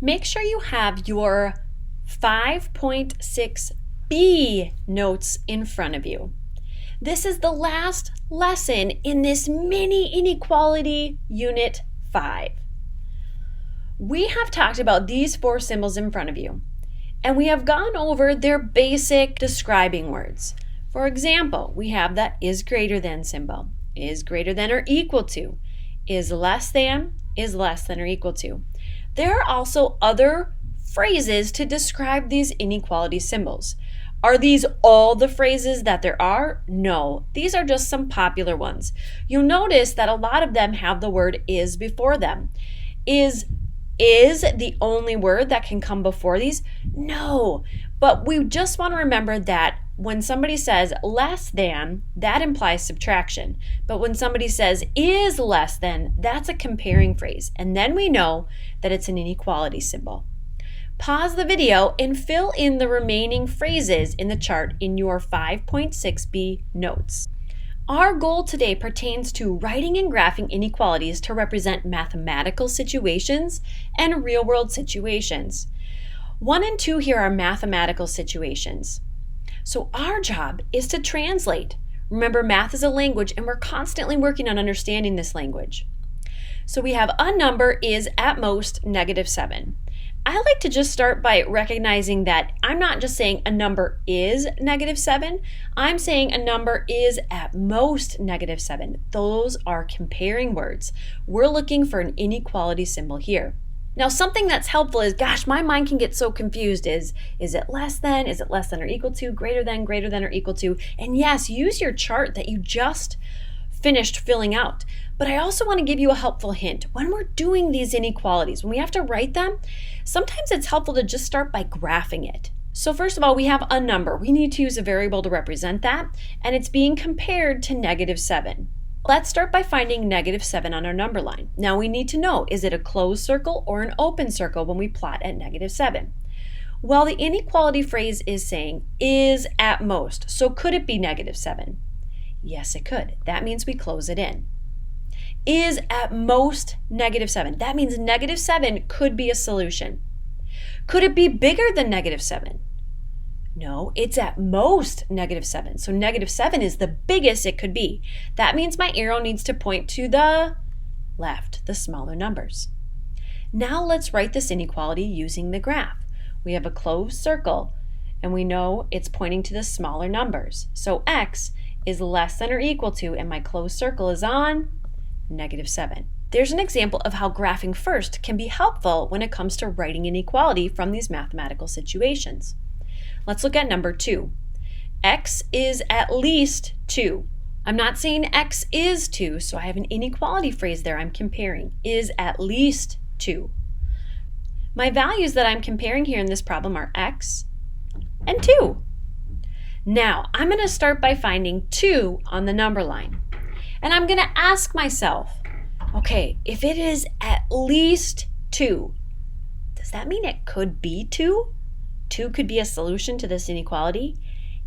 make sure you have your 5.6b notes in front of you. This is the last lesson in this mini inequality unit 5. We have talked about these 4 symbols in front of you, and we have gone over their basic describing words. For example, we have the is greater than symbol, is greater than or equal to, is less than or equal to. There are also other phrases to describe these inequality symbols. Are these all the phrases that there are? No, these are just some popular ones. You'll notice that a lot of them have the word is before them. Is the only word that can come before these? No, but we just want to remember that when somebody says less than, that implies subtraction. But when somebody says is less than, that's a comparing phrase. And then we know that it's an inequality symbol. Pause the video and fill in the remaining phrases in the chart in your 5.6b notes. Our goal today pertains to writing and graphing inequalities to represent mathematical situations and real-world situations. 1 and 2 here are mathematical situations. So our job is to translate. Remember, math is a language and we're constantly working on understanding this language. So we have a number is at most -7. I like to just start by recognizing that I'm not just saying a number is -7, I'm saying a number is at most -7. Those are comparing words. We're looking for an inequality symbol here. Now something that's helpful is, gosh, my mind can get so confused. Is it less than? Is it less than or equal to? Greater than or equal to? And yes, use your chart that you just finished filling out. But I also want to give you a helpful hint. When we're doing these inequalities, when we have to write them, sometimes it's helpful to just start by graphing it. So first of all, we have a number. We need to use a variable to represent that, and it's being compared to -7. Let's start by finding -7 on our number line. Now we need to know, is it a closed circle or an open circle when we plot at -7? Well, the inequality phrase is saying is at most, so could it be -7? Yes, it could. That means we close it in. Is at most -7. That means -7 could be a solution. Could it be bigger than -7? No, it's at most -7. So -7 is the biggest it could be. That means my arrow needs to point to the left, the smaller numbers. Now let's write this inequality using the graph. We have a closed circle, and we know it's pointing to the smaller numbers. So x is less than or equal to, and my closed circle is on -7. There's an example of how graphing first can be helpful when it comes to writing inequality from these mathematical situations. Let's look at number 2. X is at least 2. I'm not saying x is 2, so I have an inequality phrase there I'm comparing. Is at least 2. My values that I'm comparing here in this problem are x and 2. Now, I'm going to start by finding 2 on the number line. And I'm going to ask myself, okay, if it is at least 2, does that mean it could be 2? 2 could be a solution to this inequality?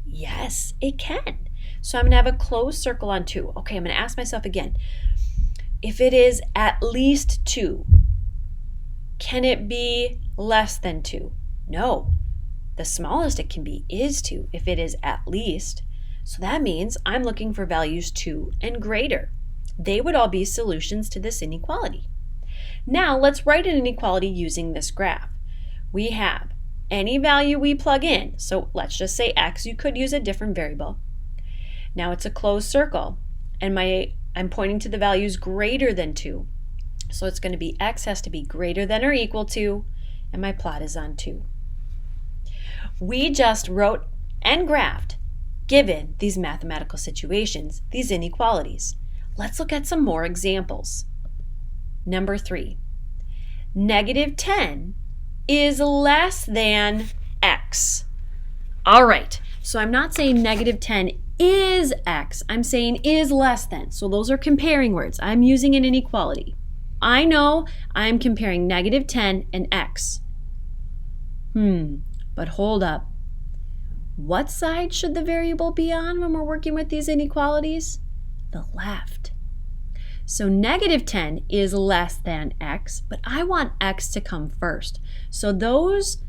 Yes, it can. So I'm going to have a closed circle on 2. Okay, I'm going to ask myself again, if it is at least 2, can it be less than 2? No. The smallest it can be is 2 if it is at least. So that means I'm looking for values 2 and greater. They would all be solutions to this inequality. Now let's write an inequality using this graph. We have any value we plug in. So let's just say x. You could use a different variable. Now it's a closed circle, and I'm pointing to the values greater than 2. So it's going to be x has to be greater than or equal to, and my plot is on 2. We just wrote and graphed, given these mathematical situations, these inequalities. Let's look at some more examples. Number 3, -10 is less than x. All right, so I'm not saying -10 is x, I'm saying is less than. So those are comparing words. I'm using an inequality. I know I'm comparing -10 and x. But hold up. What side should the variable be on when we're working with these inequalities? The left. So negative 10 is less than x, but I want x to come first. So those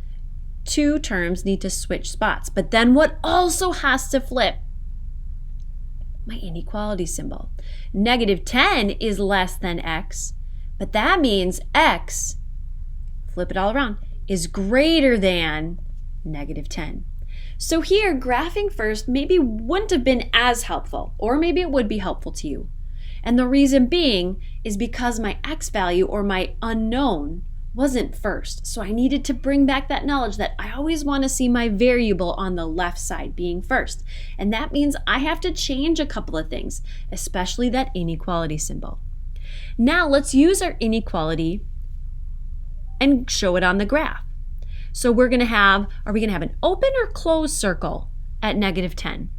two terms need to switch spots. But then what also has to flip? My inequality symbol. Negative 10 is less than x, but that means x, flip it all around, is greater than negative 10. So here, graphing first maybe wouldn't have been as helpful, or maybe it would be helpful to you. And the reason being is because my x value, or my unknown, wasn't first. So I needed to bring back that knowledge that I always want to see my variable on the left side being first. And that means I have to change a couple of things, especially that inequality symbol. Now let's use our inequality and show it on the graph. So are we going to have an open or closed circle at negative 10?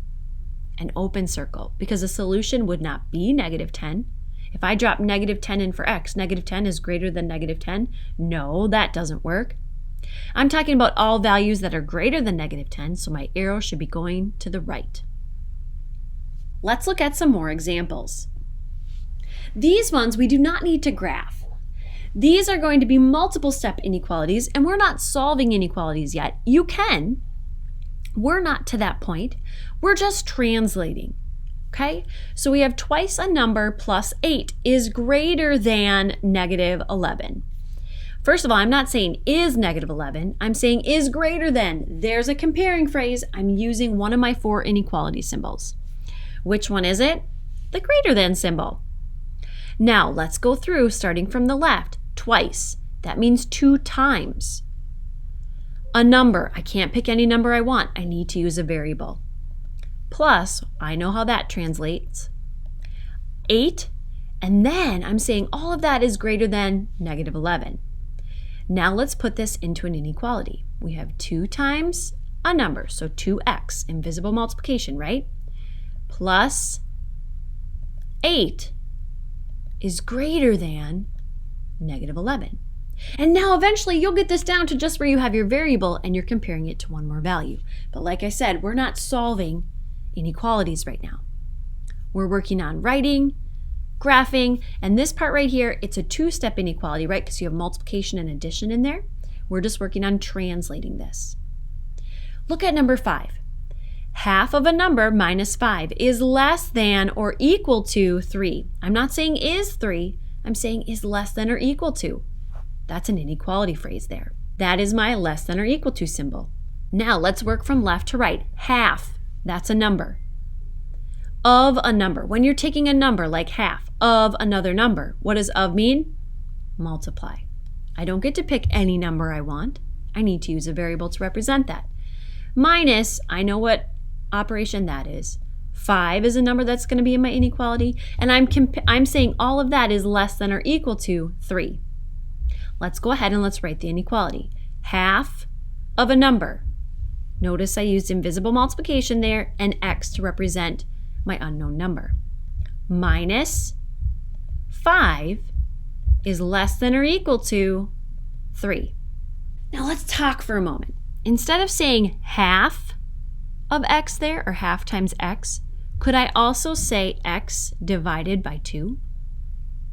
An open circle, because the solution would not be negative 10. If I drop negative 10 in for x, negative 10 is greater than negative 10. No, that doesn't work. I'm talking about all values that are greater than negative 10, so my arrow should be going to the right. Let's look at some more examples. These ones we do not need to graph. These are going to be multiple step inequalities, and we're not solving inequalities yet. You can. We're not to that point. We're just translating. Okay, so we have twice a number plus 8 is greater than negative 11. First of all, I'm not saying is negative 11. I'm saying is greater than. There's a comparing phrase. I'm using one of my 4 inequality symbols. Which one is it? The greater than symbol. Now let's go through starting from the left. Twice. That means 2 times. A number. I can't pick any number I want. I need to use a variable. Plus, I know how that translates. 8, and then I'm saying all of that is greater than negative 11. Now let's put this into an inequality. We have 2 times a number, so 2x, invisible multiplication, right? Plus 8 is greater than negative 11. And now eventually you'll get this down to just where you have your variable and you're comparing it to one more value. But like I said, we're not solving inequalities right now. We're working on writing, graphing, and this part right here, it's a 2-step inequality, right? Because you have multiplication and addition in there. We're just working on translating this. Look at number 5. Half of a number minus 5 is less than or equal to 3. I'm not saying is 3, I'm saying is less than or equal to. That's an inequality phrase there. That is my less than or equal to symbol. Now let's work from left to right. Half. That's a number. Of a number. When you're taking a number like half of another number, what does of mean? Multiply. I don't get to pick any number I want. I need to use a variable to represent that. Minus, I know what operation that is. 5 is a number that's going to be in my inequality, and I'm saying all of that is less than or equal to 3. Let's go ahead and let's write the inequality. Half of a number. Notice I used invisible multiplication there and x to represent my unknown number. Minus 5 is less than or equal to 3. Now let's talk for a moment. Instead of saying half of x there, or half times x, could I also say x divided by 2?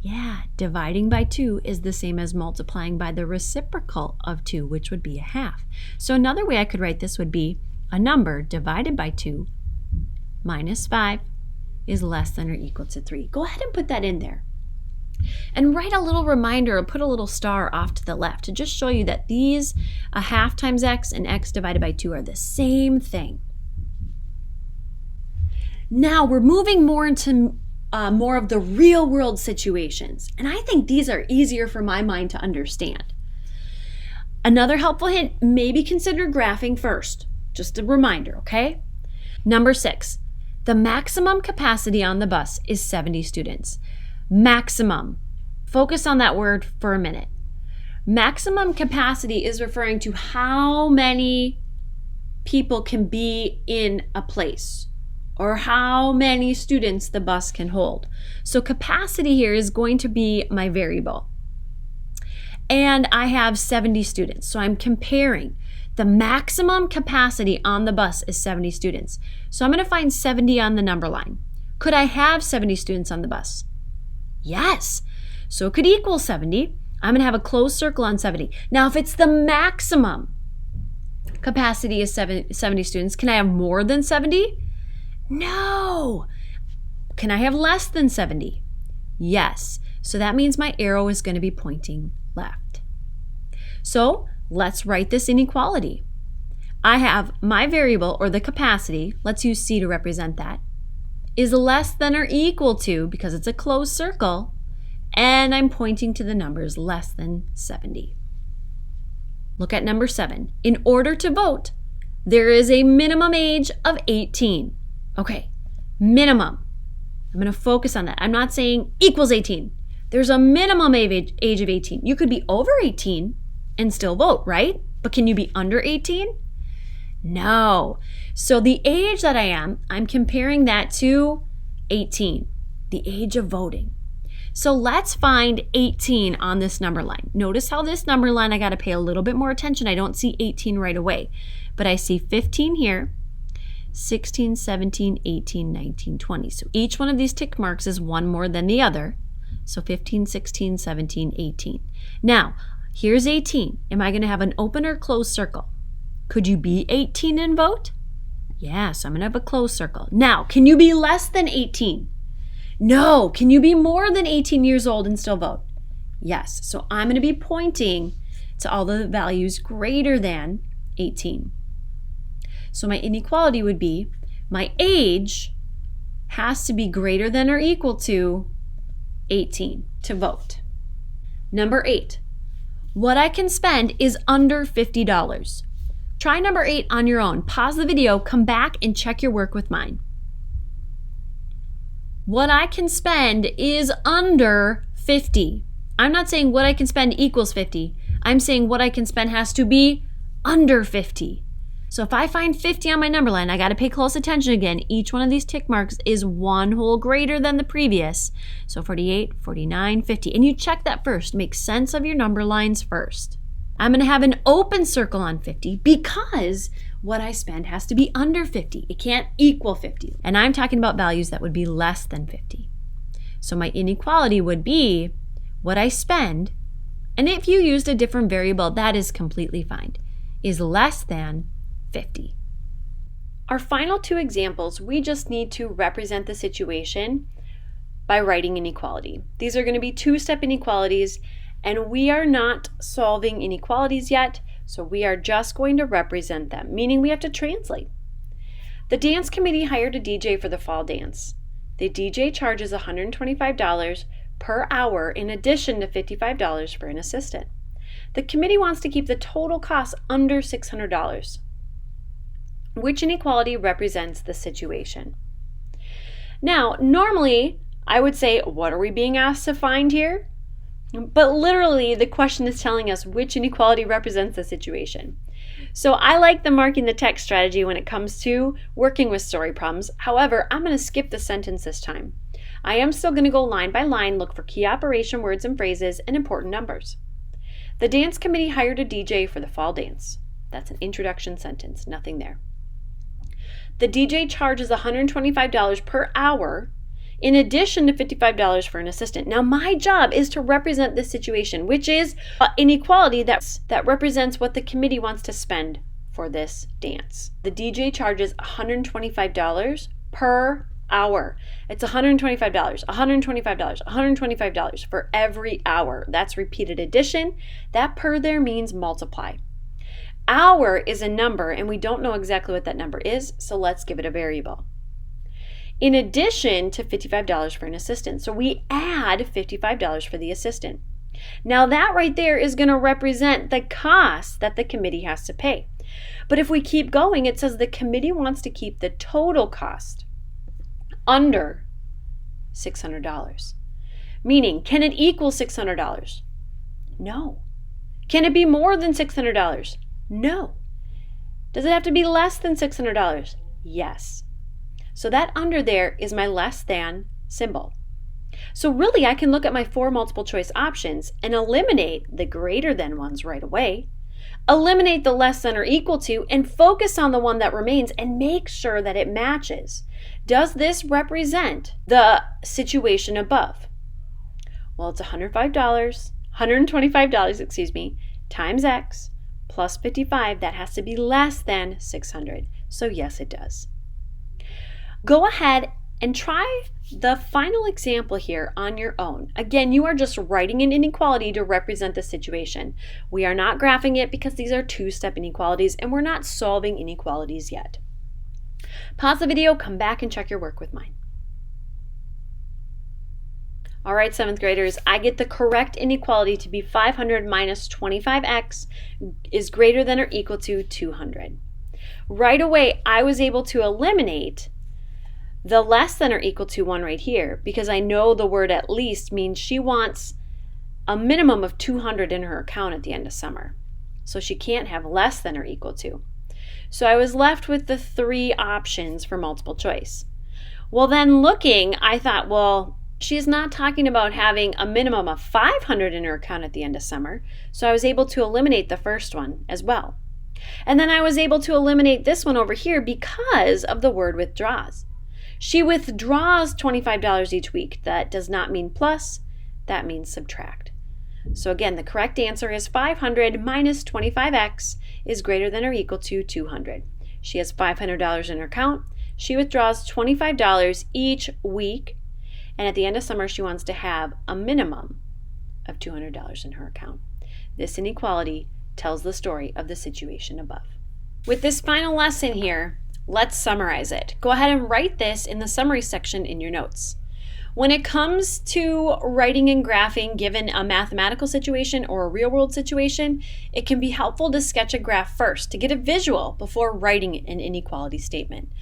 Yeah, dividing by 2 is the same as multiplying by the reciprocal of 2, which would be a half. So another way I could write this would be a number divided by 2 minus 5 is less than or equal to 3. Go ahead and put that in there. And write a little reminder or put a little star off to the left to just show you that these, a half times x and x divided by 2 are the same thing. Now we're moving more into more of the real world situations. And I think these are easier for my mind to understand. Another helpful hint, maybe consider graphing first. Just a reminder, okay? Number 6, the maximum capacity on the bus is 70 students. Maximum. Focus on that word for a minute. Maximum capacity is referring to how many people can be in a place, or how many students the bus can hold. So capacity here is going to be my variable. And I have 70 students, so I'm comparing. The maximum capacity on the bus is 70 students. So I'm going to find 70 on the number line. Could I have 70 students on the bus? Yes. So it could equal 70. I'm going to have a closed circle on 70. Now, if it's the maximum capacity is 70 students, can I have more than 70? No. Can I have less than 70? Yes. So that means my arrow is going to be pointing left. So let's write this inequality. I have my variable, or the capacity, let's use C to represent that, is less than or equal to, because it's a closed circle, and I'm pointing to the numbers less than 70. Look at number 7. In order to vote, there is a minimum age of 18. Okay, minimum. I'm going to focus on that. I'm not saying equals 18. There's a minimum age of 18. You could be over 18 and still vote, right? But can you be under 18? No. So the age that I'm comparing that to 18, the age of voting. So let's find 18 on this number line. Notice how this number line, I got to pay a little bit more attention. I don't see 18 right away, but I see 15 here, 16, 17, 18, 19, 20. So each one of these tick marks is one more than the other. So 15, 16, 17, 18. Now, here's 18. Am I going to have an open or closed circle? Could you be 18 and vote? Yeah, so I'm going to have a closed circle. Now, can you be less than 18? No. Can you be more than 18 years old and still vote? Yes. So I'm going to be pointing to all the values greater than 18. So my inequality would be my age has to be greater than or equal to 18 to vote. Number 8, what I can spend is under $50. Try number 8 on your own. Pause the video, come back and check your work with mine. What I can spend is under 50. I'm not saying what I can spend equals 50. I'm saying what I can spend has to be under 50. So if I find 50 on my number line, I got to pay close attention again. Each one of these tick marks is one whole greater than the previous. So 48, 49, 50. And you check that first. Make sense of your number lines first. I'm going to have an open circle on 50 because what I spend has to be under 50. It can't equal 50. And I'm talking about values that would be less than 50. So my inequality would be what I spend, and if you used a different variable, that is completely fine, is less than 50. Our final 2 examples, we just need to represent the situation by writing inequality. These are going to be 2-step inequalities, and we are not solving inequalities yet, so we are just going to represent them, meaning we have to translate. The dance committee hired a DJ for the fall dance. The DJ charges $125 per hour in addition to $55 for an assistant. The committee wants to keep the total cost under $600. Which inequality represents the situation? Now, normally, I would say, what are we being asked to find here? But literally, the question is telling us which inequality represents the situation. So I like the marking the text strategy when it comes to working with story problems. However, I'm going to skip the sentence this time. I am still going to go line by line, look for key operation words and phrases and important numbers. The dance committee hired a DJ for the fall dance. That's an introduction sentence, nothing there. The DJ charges $125 per hour in addition to $55 for an assistant. Now, my job is to represent this situation, which is inequality that represents what the committee wants to spend for this dance. The DJ charges $125 per hour. It's $125, $125, $125 for every hour. That's repeated addition. That per there means multiply. Hour is a number, and we don't know exactly what that number is, so let's give it a variable. In addition to $55 for an assistant. So we add $55 for the assistant. Now that right there is going to represent the cost that the committee has to pay. But if we keep going, it says the committee wants to keep the total cost under $600. Meaning, can it equal $600? No. Can it be more than $600? No. Does it have to be less than $600? Yes. So that under there is my less than symbol. So really, I can look at my 4 multiple choice options and eliminate the greater than ones right away, eliminate the less than or equal to, and focus on the one that remains and make sure that it matches. Does this represent the situation above? Well, it's $125, times X plus 55. That has to be less than 600. So yes, it does. Go ahead and try the final example here on your own. Again, you are just writing an inequality to represent the situation. We are not graphing it because these are two-step inequalities and we're not solving inequalities yet. Pause the video, come back and check your work with mine. All right, 7th graders, I get the correct inequality to be 500 minus 25x is greater than or equal to 200. Right away, I was able to eliminate the less than or equal to one right here because I know the word at least means she wants a minimum of 200 in her account at the end of summer. So she can't have less than or equal to. So I was left with the 3 options for multiple choice. Well, then looking, I thought, well, she's not talking about having a minimum of 500 in her account at the end of summer. So I was able to eliminate the first one as well. And then I was able to eliminate this one over here because of the word withdraws. She withdraws $25 each week. That does not mean plus, that means subtract. So again, the correct answer is 500 minus 25x is greater than or equal to 200. She has $500 in her account. She withdraws $25 each week. And at the end of summer, she wants to have a minimum of $200 in her account. This inequality tells the story of the situation above. With this final lesson here, let's summarize it. Go ahead and write this in the summary section in your notes. When it comes to writing and graphing given a mathematical situation or a real-world situation, it can be helpful to sketch a graph first to get a visual before writing an inequality statement.